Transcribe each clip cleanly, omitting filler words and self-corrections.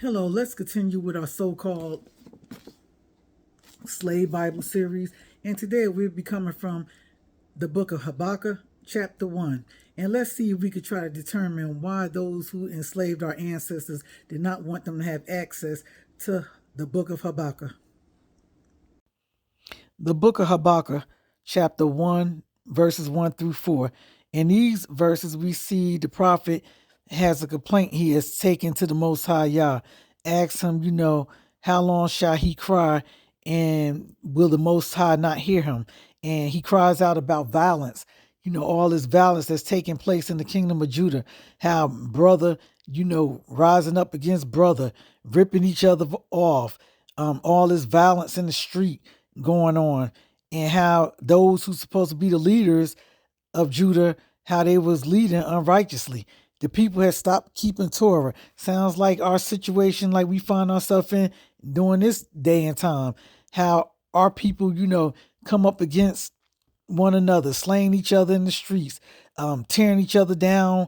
Hello, let's continue with our so-called slave Bible series. And today we'll be coming from the book of Habakkuk Chapter 1. And let's see if we could try to determine why those who enslaved our ancestors did not want them to have access to the book of Habakkuk. The book of Habakkuk, chapter 1, verses 1 through 4. In these verses, we see the prophet has a complaint he has taken to the Most High Yah. Asks him, how long shall he cry, and will the Most High not hear him? And he cries out about violence, all this violence that's taking place in the kingdom of Judah, how brother, rising up against brother, ripping each other off, all this violence in the street going on, and how those who supposed to be the leaders of Judah, how they was leading unrighteously. The people had stopped keeping Torah. Sounds like our situation, like we find ourselves in during this day and time. How our people, come up against one another, slaying each other in the streets, tearing each other down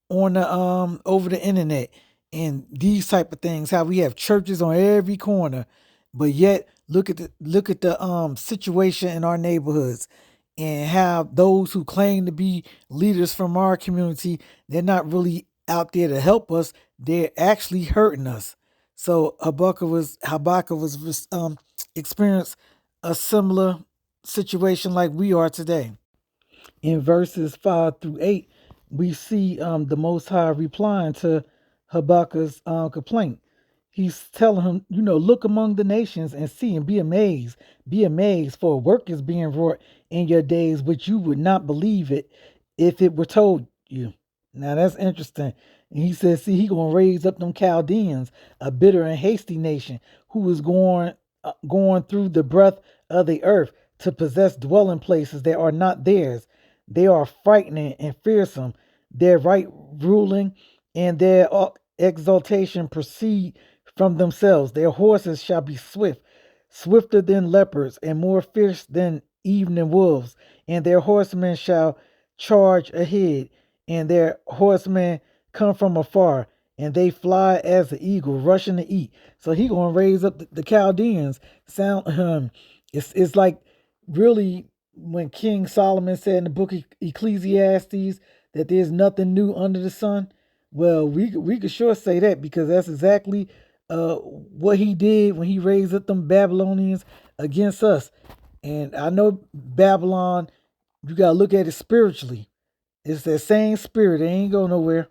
on the over the internet, and these type of things. How we have churches on every corner, but yet look at the situation in our neighborhoods, and how those who claim to be leaders from our community, they're not really out there to help us. They're actually hurting us. So Habakkuk was experienced a similar situation like we are today. In verses 5 through 8, we see the Most High replying to Habakkuk's complaint. He's telling him, look among the nations and see and be amazed. Be amazed, for work is being wrought in your days, which you would not believe it if it were told you. Now that's interesting. And he says, see, he gonna raise up them Chaldeans, a bitter and hasty nation, who is going through the breadth of the earth to possess dwelling places that are not theirs. They are frightening and fearsome. Their right ruling and their exaltation proceed from themselves. Their horses shall be swift, swifter than leopards, and more fierce than evening wolves. And their horsemen shall charge ahead, and their horsemen come from afar, and they fly as the eagle, rushing to eat. So he gonna raise up the Chaldeans. Sound it's like really when King Solomon said in the book of Ecclesiastes that there's nothing new under the sun. Well, we could sure say that, because that's exactly what he did when he raised up them Babylonians against us. And I know Babylon, you gotta look at it spiritually. It's that same spirit. It ain't go nowhere.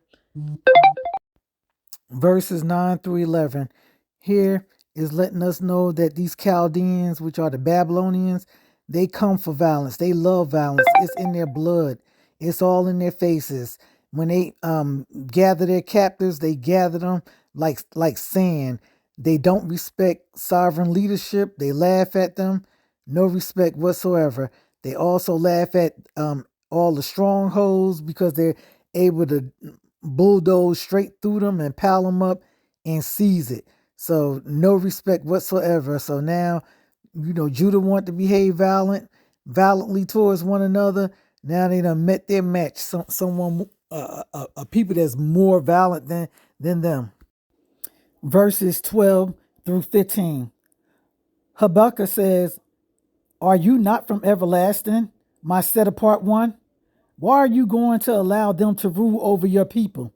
Verses 9 through 11. Here is letting us know that these Chaldeans, which are the Babylonians, they come for violence. They love violence. It's in their blood. It's all in their faces. When they gather their captives, they gather them like sand. They don't respect sovereign leadership. They laugh at them. No respect whatsoever. They also laugh at all the strongholds, because they're able to bulldoze straight through them and pile them up and seize it. So no respect whatsoever. So now, Judah want to behave violently towards one another. Now they done met their match. Someone, a people that's more violent than them. Verses 12 through 15. Habakkuk says, "Are you not from everlasting, my set apart one? Why are you going to allow them to rule over your people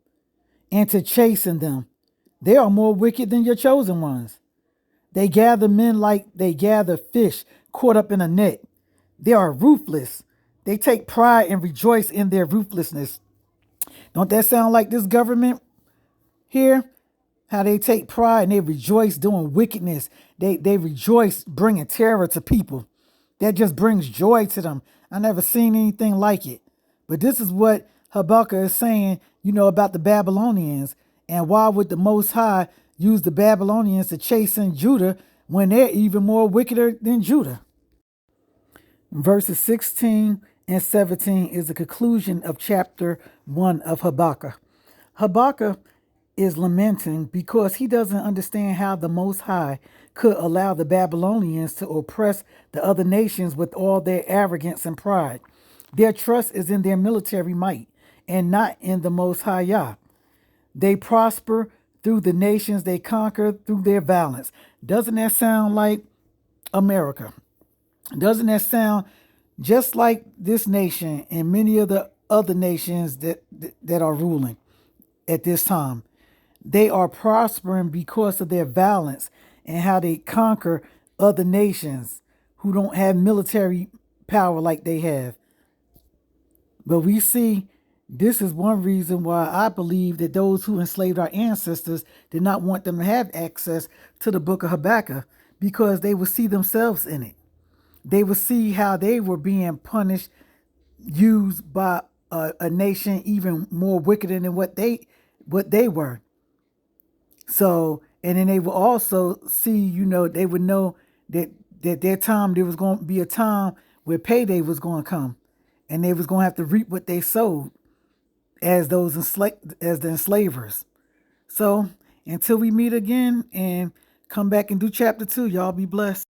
and to chasten them? They are more wicked than your chosen ones. They gather men like they gather fish caught up in a net. They are ruthless. They take pride and rejoice in their ruthlessness." Don't that sound like this government here? How they take pride and they rejoice doing wickedness. They rejoice bringing terror to people. That just brings joy to them. I never seen anything like it. But this is what Habakkuk is saying, about the Babylonians. And why would the Most High use the Babylonians to chasten Judah when they're even more wickeder than Judah? Verses 16 and 17 is the conclusion of chapter 1 of Habakkuk. Habakkuk is lamenting because he doesn't understand how the Most High could allow the Babylonians to oppress the other nations with all their arrogance and pride. Their trust is in their military might and not in the Most High Yah. They prosper through the nations they conquer through their violence. Doesn't that sound like America? Doesn't that sound just like this nation and many of the other nations that are ruling at this time? They are prospering because of their violence and how they conquer other nations who don't have military power like they have. But we see this is one reason why I believe that those who enslaved our ancestors did not want them to have access to the book of Habakkuk, because they would see themselves in it. They would see how they were being punished, used by a nation even more wicked than what they were. So, and then they would also see, they would know that their time, there was going to be a time where payday was going to come, and they was going to have to reap what they sowed as as the enslavers. So, until we meet again and come back and do chapter 2, y'all be blessed.